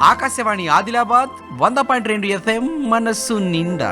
Akashvani Adilabad 100.2 FM మనస్సు నిండా.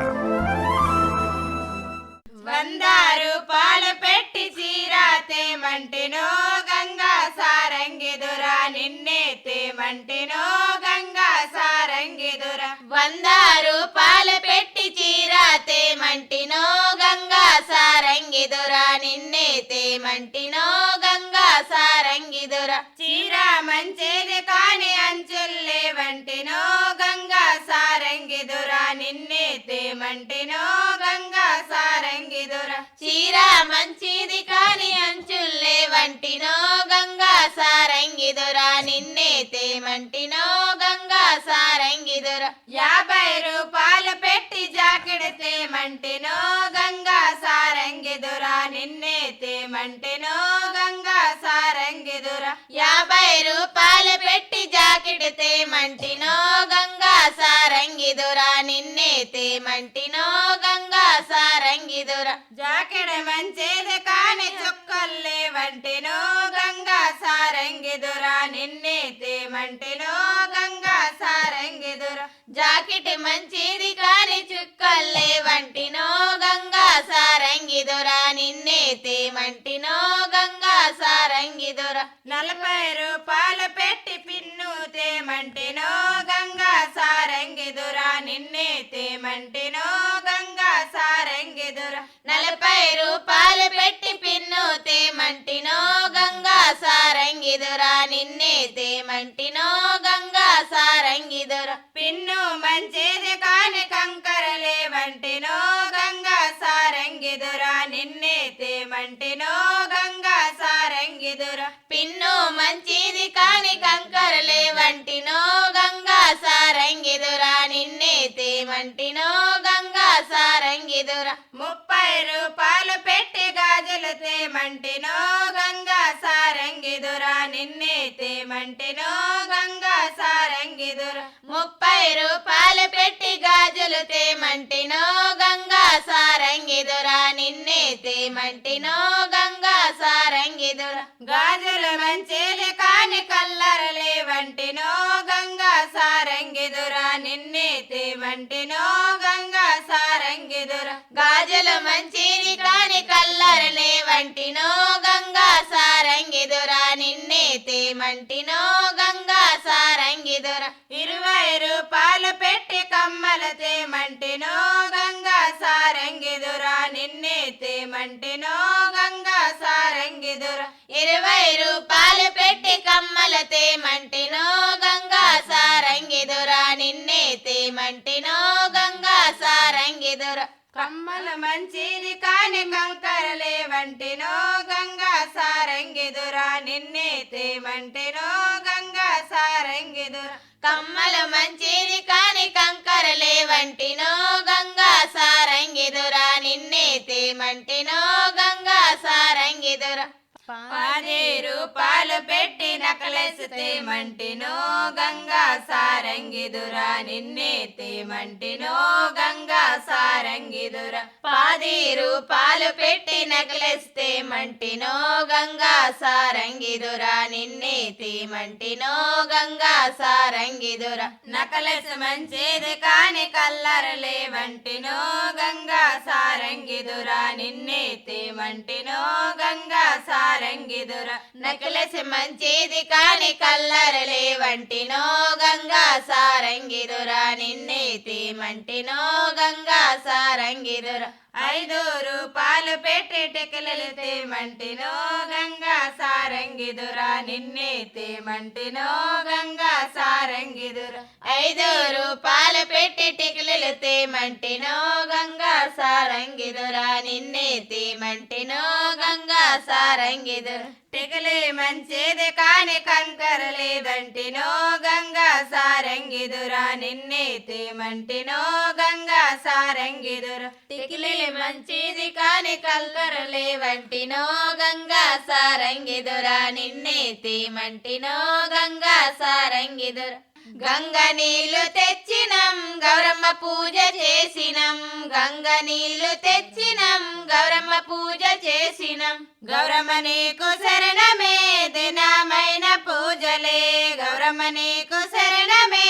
100 రూపాయలు పెట్టి చీర తేమంటినో గంగా సారంగిదురా నిన్నే తేమంటినో గంగా సారంగిదురా 100 రూపాయలు పెట్టి చీర తేమంటినో గంగా సారంగిదురా నిన్నే తేమంటినో గంగా సారంగిదురా చీర మంచిది కాని అంచుల్లేవంటినో గంగా సారంగిదురా నిన్నే తేమంటినో గంగా సారంగిదురా చీర మంచిది కాని అంచుల్లేవంటినో గంగా సారంగిదురా నిన్నే తేమంటినో గంగా సారంగిదురా 50 రూపాయలు పెట్టి జాకెట్ తేమంటినో గంగా సారంగిదురా నిన్నే తేమంటినో గంగా సారంగిదురా 50 రూపాయలు పెట్టి జాకెట్ తేమంటినో గంగా సారంగిదురా నిన్నే తేమంటినో గంగా సారంగిదురా జాకెట్ మంచిది కాని చుక్కల్లేవంటినో గంగా సారంగిదురా నిన్నే తేమంటినో గంగా సారంగిదురా జాకెట్ మంచిది కాని చుక్కల్లేవంటినో గంగా సారంగిదురా నిన్నే తేమంటినో గంగా సారంగిదురా 40 రూపాయలు పెట్టి పిన్ను తేమంటినో గంగా సారంగిదురా నిన్నే తేమంటినో గంగా సారంగిదురా 40 రూపాయలు పెట్టి పిన్ను తేమంటినో గంగా సారంగిదురా నిన్నే తేమంటినో గంగా సారంగిదురా పిన్ను మంచిది కాని కంకరలేవంటినో గంగా సారంగిదురా నిన్నే తేమంటినో గంగా సారంగిదురా పిన్ను మంచిది కాని కంకరలేవంటినో గంగా సారంగిదురా నిన్నే తేమంటినో గంగా సారంగిదురా 30 రూపాయలు పెట్టి గాజులు తేమంటినో గంగా సారంగిదురా నిన్నే తేమంటినో గంగా సారంగిదురా 30 రూపాయలు పెట్టి గాజులు తేమంటినో గంగా సారంగిదురా నిన్నే తేమంటినో గంగా సారంగిదురా గాజులు మంచిది కాని కల్లరలేవంటినో గంగా సారంగిదురా నిన్నే తేమంటినో గంగా సారంగిదురా గాజులు మంచిది కాని కల్లరలేవంటినో గంగా సారంగిదురా నిన్నే తేమంటినో గంగా సారంగిదురా 20 రూపాయలు పెట్టి కమ్మలు తేమంటినో గంగా సారంగిదురా నిన్నే తేమంటినో గంగా సారంగిదురా 20 రూపాయలు పెట్టి కమ్మలు తేమంటినో గంగా సారంగిదురా నిన్నే తేమంటినో గంగా సారంగిదురా కమ్మలు మంచిది కాని కంకరలేవంటినో గంగా సారంగిదురా నిన్నే తేమంటినో గంగా సారంగిదురా కమ్మలు మంచిది కాని కంకరలేవంటినో గంగా సారంగిదురా నిన్నే తేమంటినో గంగా సారంగిదురా 10 రూపాయలు పెట్టి నకలెస్ తేమంటినో గంగా సారంగిదురా నిన్నే తేమంటినో గంగా సారంగిదురా 10 రూపాయలు పెట్టి నకలెస్ తేమంటినో గంగా సారంగిదురా నిన్నే తేమంటినో గంగా సారంగిదురా నకలెస్ మంచిది కాని కల్లరలేవంటినో గంగా సారంగిదురా నిన్నే తేమంటినో గంగా సారంగిదురా నకలెస్ మంచిది కాని కల్లరలేవంటినో గంగా సారంగిదురా నిన్నే తేమంటినో గంగా సారంగిదురా 5 రూపాయలు పెట్టి టికలలు తేమంటినో గంగా సారంగిదురా నిన్నే తేమంటినో గంగా సారంగిదురా 5 రూపాయలు పెట్టి టికలలు తేమంటినో గంగా సారంగిదురా నిన్నే తేమంటినో గంగా సారంగిదురా టికలే మంచిది కాని కంకరలేదంటినో గంగా సారంగిదురా నిన్నే తేమంటినో గంగా సారంగిదురా టికిలే మంచిది కాని కంకరలేవంటినో గంగా సారంగిదురా నిన్నే తేమంటినో గంగా సారంగిదురా గంగ నీళ్లు తెచ్చినం గౌరమ్మ పూజ చేసినం గంగ నీళ్లు తెచ్చినం గౌరమ్మ పూజ చేసినం గౌరమ్మ నీకు శరణమే దినమైన పూజలే గౌరమ్మ నీకు శరణమే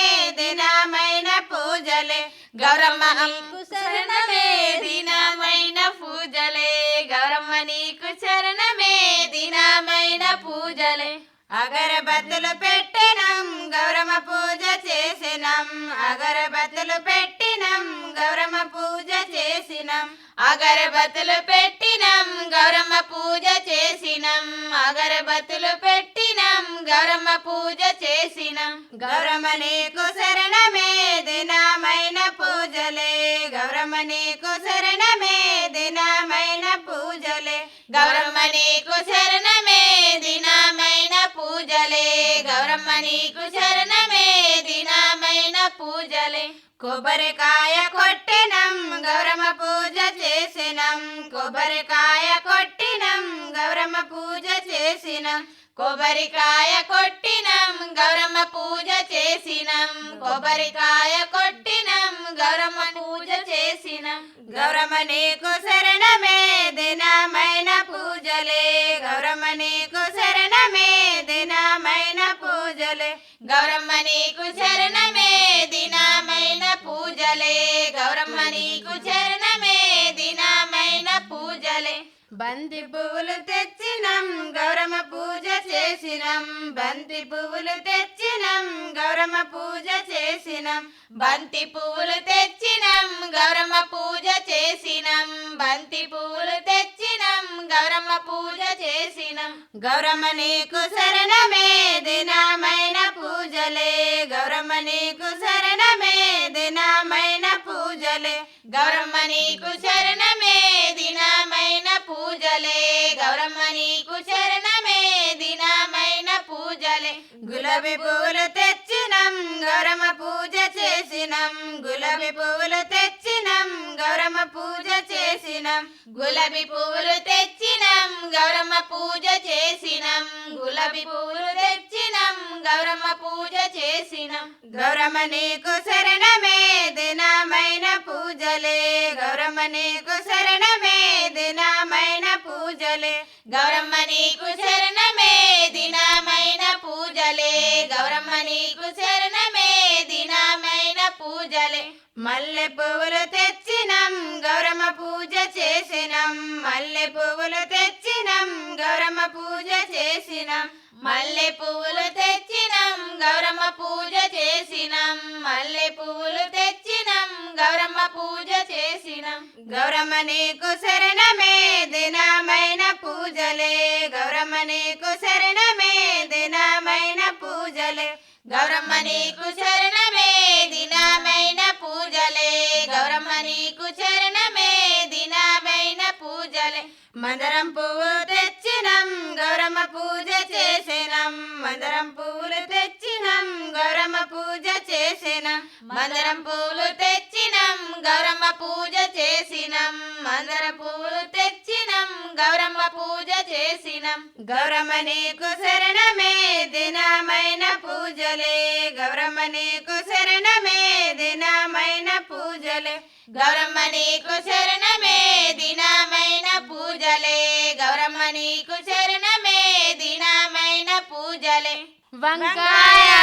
నీకు శరణమే దినమైన పూజలే గౌరమ్మ నీకు శరణమే దినమైన పూజలే అగరబత్తులు పెట్టినం గౌరమ్మ పూజ చేసినం అగరబత్తులు పెట్టినం గౌరమ్మ పూజ చేసినం అగరబత్తులు పెట్టినం గౌరమ్మ పూజ చేసినం అగరబత్తులు పెట్టినం గౌరమ్మ పూజ చేసినం గౌరమ్మ నీకు శరణమే దినమైన పూజలే గౌరమ్మ నీకు శరణమే దినమైన పూజలే గౌరమ్మ నీకు శరణమే దినమైన పూజలే గౌరమ్మ నీకు శరణమే దినమైన పూజలే కొబ్బరికాయ కొట్టినం గౌరమ్మ పూజ చేసినం కొబ్బరికాయ కొట్టినం గౌరమ్మ పూజ చేసినం కొబ్బరికాయ కొట్టినం గౌరమ్మ పూజ చేసినం కొబ్బరికాయ కొట్టినం గౌరమ్మ పూజ చేసినం గౌరమ్మ నీకు శరణమే దినమైన పూజలే గౌరమ్మ నీకు శరణమే దినమైన పూజలే గౌరమ్మ నీకు శరణమే దినమైన పూజలే గౌరమ్మ నీకు శరణమే దినమైన పూజలే బంతి పువ్వులు తెచ్చినం గౌరమ్మ పూజ చేసినం బంతి పువ్వులు తెచ్చినం గౌరమ్మ పూజ చేసినం బంతి పువ్వులు తెచ్చినం గౌరమ్మ పూజ చేసినం బంతి పువ్వులు తెచ్చినం గౌరమ్మ పూజ చేసినం గౌరమ్మ నీకు శరణమే దినమైన పూజలే గౌరమ్మ నీకు శరణమే దినమైన పూజలే గౌరమ్మ నీకు శరణమే దినమైన పూజలే గౌరమ్మ నీకు శరణమే దినమైన పూజలే గులాబీ పువ్వులు తెచ్చినం గౌరమ్మ పూజ చేసినం గులాబీ పువ్వులు తెచ్చినం గౌరమ్మ పూజ చేసినం గులాబీ పువ్వులు తెచ్చినం గౌరమ్మ పూజ చేసినం గులాబీ పువ్వులు తెచ్చినం గౌరమ్మ పూజ చేసినం గౌరమ్మ నీకు శరణమే దినమైన పూజలే గౌరమ్మ నీకు శరణమే దినమైన పూజలే గౌరమ్మ నీకు శరణమే దినమైన పూజలే గౌరమ్మ నీకు శరణమే దినమైన పూజలే మల్లె పువ్వులు తెచ్చినం గౌరమ్మ పూజ చేసినం మల్లె పువ్వులు తెచ్చినం గౌరమ్మ పూజ చేసినం మల్లె పువ్వులు తెచ్చినం గౌరమ్మ పూజ చేసినం మల్లె పువ్వులు తెచ్చినం గౌరమ్మ పూజ చేసినం గౌరమ్మ నీకు శరణమే దినమైన పూజలే గౌరమ్మ నీకు శరణమే దినమైన పూజలే గౌరమ్మ నీకు శరణమే దినమైన పూజలే గౌరమ్మ నీకు శరణమే దినమైన పూజలే మందరం పువ్వు తెచ్చినం గౌరమ్మ పూజ చేసినం మందరం పువ్వులు తెచ్చినం గౌరమ్మ పూజ చేసినం మందరం పువ్వులు తెచ్చినం గౌరమ్మ పూజ చేసినం మందర పువ్వులు తెచ్చినం గౌరమ్మ పూజ చేసినం గౌరమ్మ నీకు శరణమే దినమైన పూజలే గౌరమ్మ నీకు శరణమే దినమైన పూజలే గౌరమ్మ నీకు శరణమే దినమైన పూజలే గౌరమ్మ నీకు శరణమే దినమైన పూజలే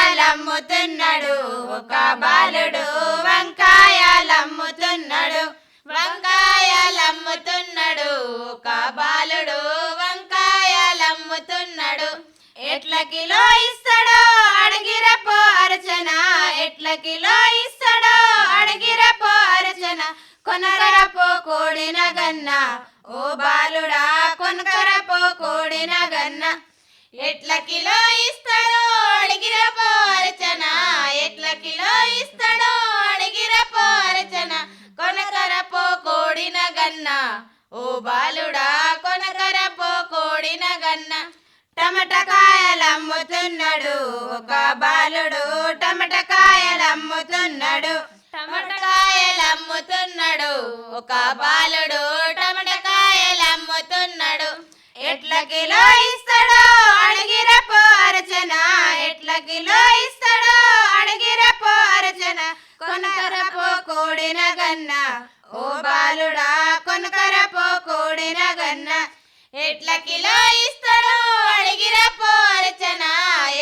వంకాయలమ్ముతున్నాడు ఒక బాలుడు వంకాయలమ్ముతున్నాడు వంకాయలమ్ముతున్నాడు ఒక బాలుడు వంకాయలమ్ముతున్నాడు ఎట్ల కిలో ఇస్తాడో అడిగిరపో అర్చన ఎట్ల కిలో ఇస్తాడో అడిగిరపో అర్చన కొనరపో కోడిన గన్న ఓ బాలుడా కొనకరపో కోడిన గన్న ఎట్ల కిలో ఇస్తాడో అడిగిరపో అర్చన ఎట్ల కిలో ఇస్తాడో అడిగిరపో అర్చన కొనకరపో కోడిన గన్న ఓ బాలుడా కొనకరపో కోడిన గన్న టమటకాయలమ్ముతున్నాడు ఒక బాలుడు టమటకాయలమ్ముతున్నాడు టమటకాయలమ్ముతున్నాడు ఒక బాలుడు టమటకాయలమ్ముతున్నాడు ఎట్ల కిలో ఇస్తాడో అడిగిరపో అర్చన ఎట్ల కిలో ఇస్తాడో అడిగిరపో అర్చన కొనకరపో కోడిన గన్న ఓ బాలుడా కొనకరపో కోడిన గన్న ఎట్ల కిలో ఇస్తాడో అడిగిరపో అర్చన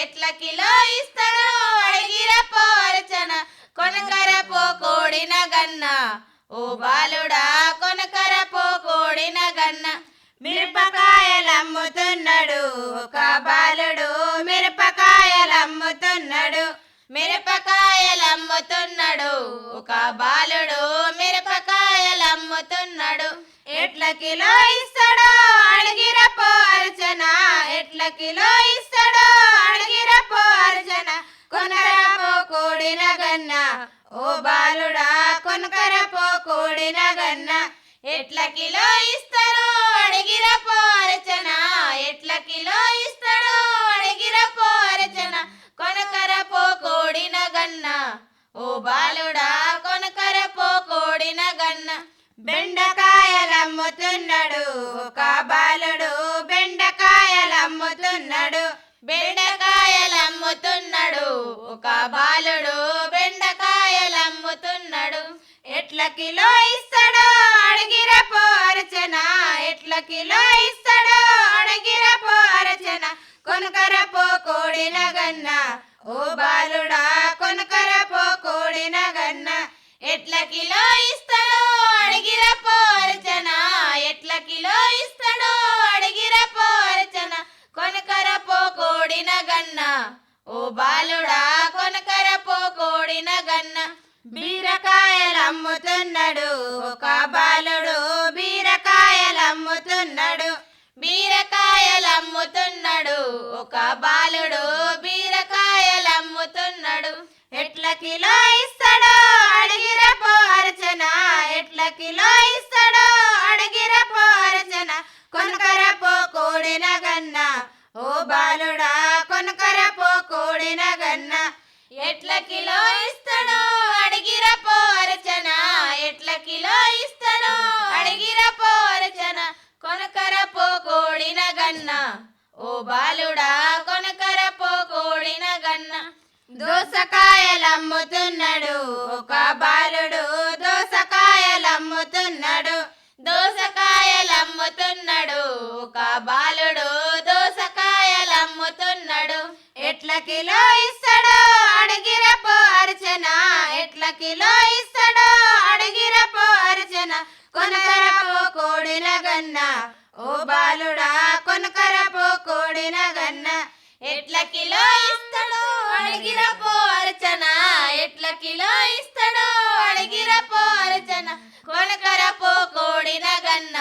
ఎట్ల కిలో ఇస్తాడో అడిగిరపో అర్చన కొనకరపో కోడిన గన్న మిరపకాయలమ్ముతున్నాడు ఒక బాలుడు మిరపకాయలమ్ముతున్నాడు ఎట్ల కిలో ఇస్తాడో అడిగిరపో అర్చన ఎట్ల కిలో ఇస్తాడో అడిగిరపో అర్చన కొనకరపో కూడిన గన్న ఓ బాలుడా కొనకరపో కూడిన గన్న ఎట్ల కిలో ఇస్తాడో అడిగిరపో అర్చన ఎట్ల కిలో ఇస్తాడో అడిగిరపో అర్చన కొనకరపో కూడిన గన్న ఓ బాలుడా కొనకరపో కూడిన గన్న బెండకాయలమ్ముతున్నాడు ఒక బాలుడు బెండకాయలమ్ముతున్నాడు బెండకాయలమ్ముతున్నాడు ఒక బాలుడు బెండకాయలమ్ముతున్నాడు ఎట్ల కిలో ఇస్తాడో అడిగిరపో అర్చన ఎట్ల కిలో ఇస్తాడో అడిగిరపో అర్చన కొనకరపో కూడిన గన్న ఓ బాలుడా కొనకరపో కూడిన గన్న ఎట్ల కిలో ఇస్తాడో అడిగిరపో అర్చన ఎట్ల కిలో ఇస్తాడో అడిగిరపో అర్చన కొనకరపో కూడిన గన్న ఓ బాలుడా కొనకరపో కూడిన గన్న బీరకాయలమ్ముతున్నాడు ఒక బాలుడు బీరకాయలమ్ముతున్నాడు బీరకాయలమ్ముతున్నాడు ఒక బాలుడు బీరకాయలమ్ముతున్నాడు ఎట్ల కిలో ఇస్తాడో అడిగిరపో అర్చన ఎట్ల కిలో ఇస్తాడో అడిగిరపో అర్చన కొనకరపో కూడిన గన్న ఓ బాలుడా కొనకరపో కూడిన గన్న ఎట్ల కిలో ఇస్తాడో అడిగిరపో అర్చన ఎట్ల కిలో ఇస్తాడో అడిగిరపో అర్చన కొనకరపో కూడిన గన్న ఓ బాలుడా కొనకరపో కూడిన గన్న దోసకాయలమ్ముతున్నాడు ఒక బాలుడు దోసకాయలమ్ముతున్నాడు దోసకాయలమ్ముతున్నాడు ఒక బాలుడు దోసకాయలమ్ముతున్నాడు ఎట్ల కిలో ఇస్తాడో అడిగిరపో అర్చన ఎట్ల కిలో ఇస్తాడో అడిగిరపో అర్చన కొనకరపో కూడిన గన్న ఓ బాలుడా కొనకరపో కూడిన గన్న ఎట్ల కిలో ఇస్తాడో అడిగిరపో అర్చన ఎట్ల కిలో ఇస్తాడో అడిగిరపో అర్చన కొనకరపో కూడిన గన్న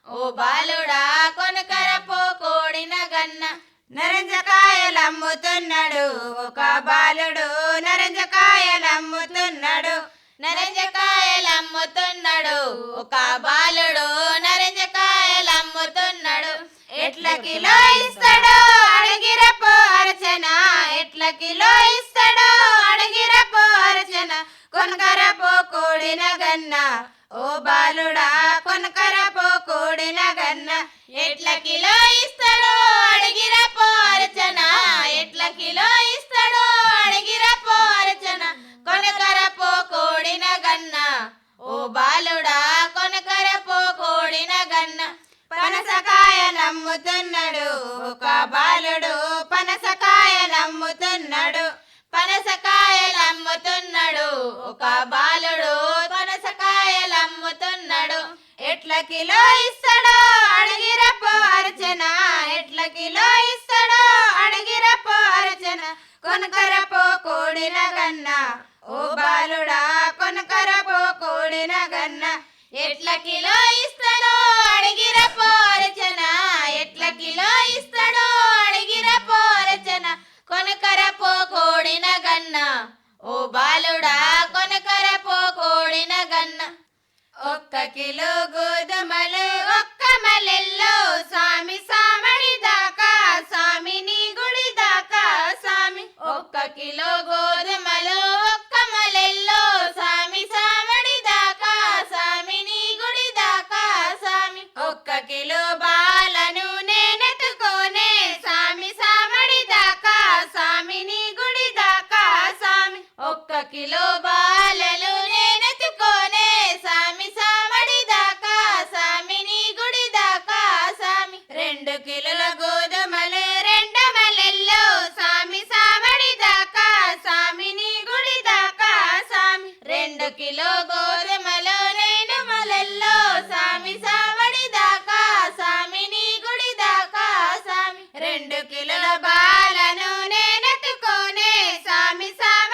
ఓ బాలుడా కొనకరపో కూడిన గన్న నరంజకాయలమ్ముతున్నాడు ఒక బాలుడు నరంజకాయలమ్ముతున్నాడు నరంజకాయలమ్ముతున్నాడు ఒక బాలుడు నరంజకాయలమ్ముతున్నాడు ఎట్ల కిలో ఇస్తాడో అడిగిరపో అర్చన ఎట్ల కిలో ఇస్తాడో అడిగిరపో అర్చన కొనకరపో కూడిన గన్న ఓ బాలుడా కొనకరపో కూడిన గన్న ఎట్ల కిలో ఇస్తాడో అడిగిరపో అర్చన ఎట్ల కిలో ఇస్తాడో అడిగిరపో అర్చన కొనకరపో కూడిన గన్న ఓ బాలుడా కొనకరపో కూడిన గన్న పనసకాయలమ్ముతున్నాడు ఒక బాలుడు పనసకాయలమ్ముతున్నాడు పనసకాయలమ్ముతున్నాడు ఒక బాలుడు పనసకాయలమ్ముతున్నాడు ఎట్ల కిలో ఇస్తాడో అడిగిరపో అర్చన ఎట్ల కిలో ఇస్తాడో అడిగిరపో అర్చన కొనకరపో కూడిన గన్న ఓ బాలుడా కొనకరపో కూడిన గన్న ఎట్ల కిలో ఇస్తాడో అడిగిరపో అర్చన ఎట్ల కిలో ఇస్తాడో అడిగిరపో అర్చన కొనకరపో కూడిన గన్న ఓ బాలుడా కొనకరపో కూడిన గన్న ఒక్క కిలో గోధుమలు ఒక్క మలెల్లో స్వామి సామడి దాకా స్వామి నీ గుడి దాకా స్వామి ఒక్క కిలో గోధుమలు ఒక్క మలెల్లో స్వామి సామడి దాకా స్వామి నీ గుడి దాకా స్వామి ఒక్క కిలో బాలను నేనెత్తుకోనే స్వామి సామడి దాకా స్వామి నీ గుడి దాకా స్వామి ఒక్క కిలో బాలలు నేనెత్తుకోనే స్వామి సామడి దాకా స్వామి నీ గుడి దాకా స్వామి 2 కిలోల గోధుమలు 2 మలెల్లో స్వామి సామడి దాకా స్వామి నీ గుడి దాకా స్వామి 2 కిలో గోధుమలు 2 మలెల్లో స్వామి సామడి దాకా స్వామి నీ గుడి దాకా స్వామి 2 కిలోల బాలను నేనెత్తుకోనే స్వామి సామ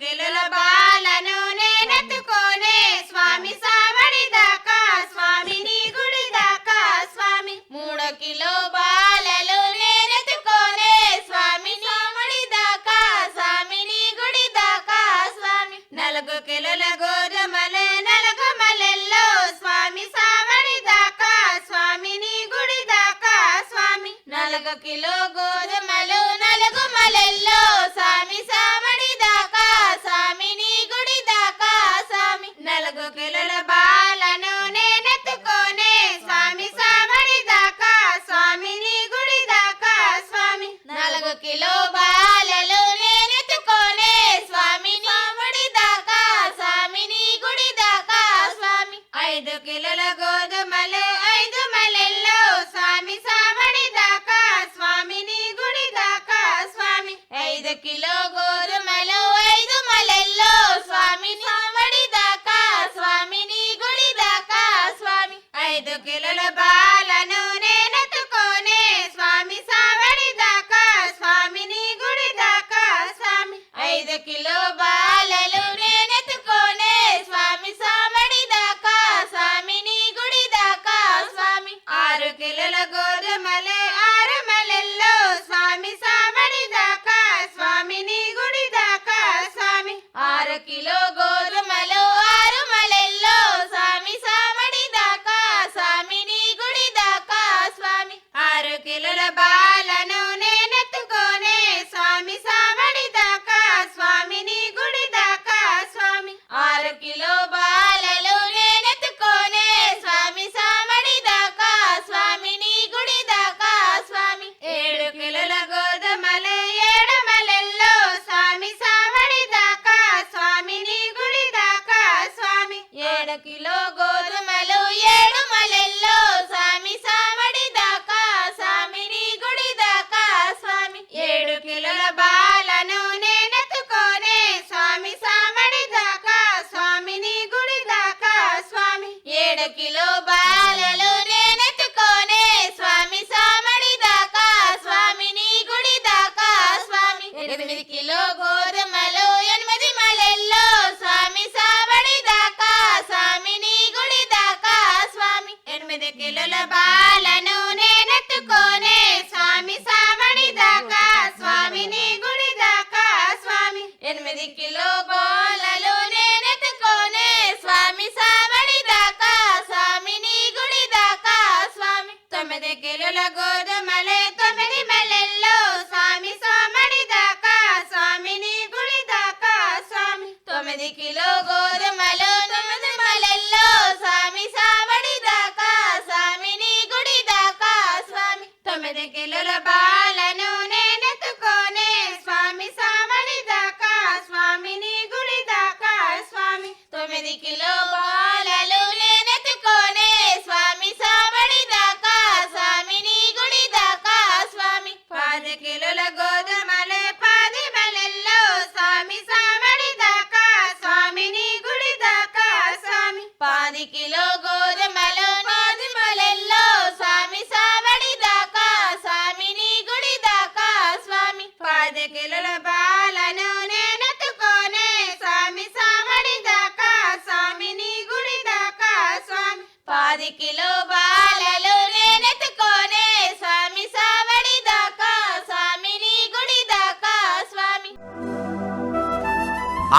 కిలోల బాలను నేనెత్తుకోనే స్వామి సావడి దాకా స్వామిని గుడి దాకా స్వామి 3 కిలో బాలలు నేనెత్తుకోనే స్వామి సావడి దాకా స్వామిని గుడి దాకా స్వామి 4 కిలోల గోధుమలు నలుగుమలెల్లో స్వామి సావడి దాకా స్వామిని గుడి దాకా స్వామి 4 కిలో గోధుమలు నలుగుమలెల్లో స్వామి సావడి దాకా స్వామిని గుడి దాకా స్వామి 4 కిలోల బాలను నేనెత్తుకోనే స్వామి సావడి దాకా స్వామిని గుడి దాకా స్వామి 4 కిలో బాలలు నేనెత్తుకోనే స్వామి సావడి దాకా స్వామిని గుడి దాకా స్వామి 5 కిలోల గోధుమలు 5 మలెల్లో స్వామి సావడి దాకా స్వామిని గుడి దాకా స్వామి 5 కిలో గోధుమలు 5 మలెల్లో స్వామి సావడి దాకా స్వామిని గుడి దాకా స్వామి 5 కిలోల బాలను నేనెత్తుకోనే స్వామి సావడి దాకా స్వామిని గుడి దాకా స్వామి 5 కిలో బాలలు నేనెత్తుకోనే స్వామి సావడి దాకా స్వామిని గుడి దాకా స్వామి 6 కిలోల గోధుమలు 6 మలెల్లో స్వామి సావడి దాకా స్వామిని గుడి దాకా స్వామి 6 కిలో గోధుమలు 6 మలెల్లో స్వామి సావడి దాకా స్వామిని గుడి దాకా స్వామి 6 కిలోల బాలను నేనెత్తుకోనే స్వామి సావడి దాకా స్వామిని గుడి దాకా స్వామి 6 కిలో బాలలు నేనెత్తుకోనే స్వామి సావడి దాకా స్వామిని గుడి దాకా స్వామి 7 కిలోల గోధుమలు 7 మలెల్లో స్వామి సావడి దాకా స్వామిని గుడి దాకా స్వామి 7 కిలో గోధుమలు 7 మలెల్లో స్వామి సావడి దాకా స్వామిని గుడి దాకా స్వామి 7 కిలోల బాలను నేనెత్తుకోనే స్వామి సావడి దాకా స్వామిని గుడి దాకా స్వామి 7 కిలో బాలలు నేనెత్తుకోనే స్వామి సావడి దాకా స్వామిని గుడి దాకా స్వామి 8 కిలో గోధుమలు 8 మలెల్లో స్వామి సావడి దాకా స్వామిని గుడి దాకా స్వామి 8 కిలోల బాలను నేనెత్తుకోనే స్వామి సావడి దాకా స్వామిని గుడి దాకా స్వామి 8 కిలో బాలలు నేనెత్తుకోనే స్వామి సావడి దాకా స్వామిని గుడి దాకా స్వామి 9 కిలోల గోధుమలు 9 మలెల్లో స్వామి సావడి దాకా స్వామిని గుడి దాకా స్వామి 9 కిలో గోధుమలు 9 మలెల్లో స్వామి సావడి దాకా స్వామిని గుడి దాకా స్వామి 9 కిలోల బాలను నేనెత్తుకోనే స్వామి సావడి దాకా స్వామిని గుడి దాకా స్వామి 9 కిలో బాలలు నేనెత్తుకోనే స్వామి సావడి దాకా స్వామిని గుడి దాకా స్వామి 10 కిలోల గోధుమలు 10 మలెల్లో స్వామి సావడి దాకా స్వామిని గుడి దాకా స్వామి 10 కిలో గోధుమలు 10 మలెల్లో స్వామి సావడి దాకా స్వామిని గుడి దాకా స్వామి 10 కిలోల బాలను నేనెత్తుకోనే స్వామి సావడి దాకా స్వామిని గుడి దాకా స్వామి 10 కిలో బాలలు నేనెత్తుకోనే స్వామి సావడి దాకా స్వామిని గుడి దాకా స్వామి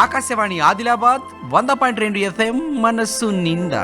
ఆకాశవాణి ఆదిలాబాద్ 100.2 FM మనస్సు నిండా.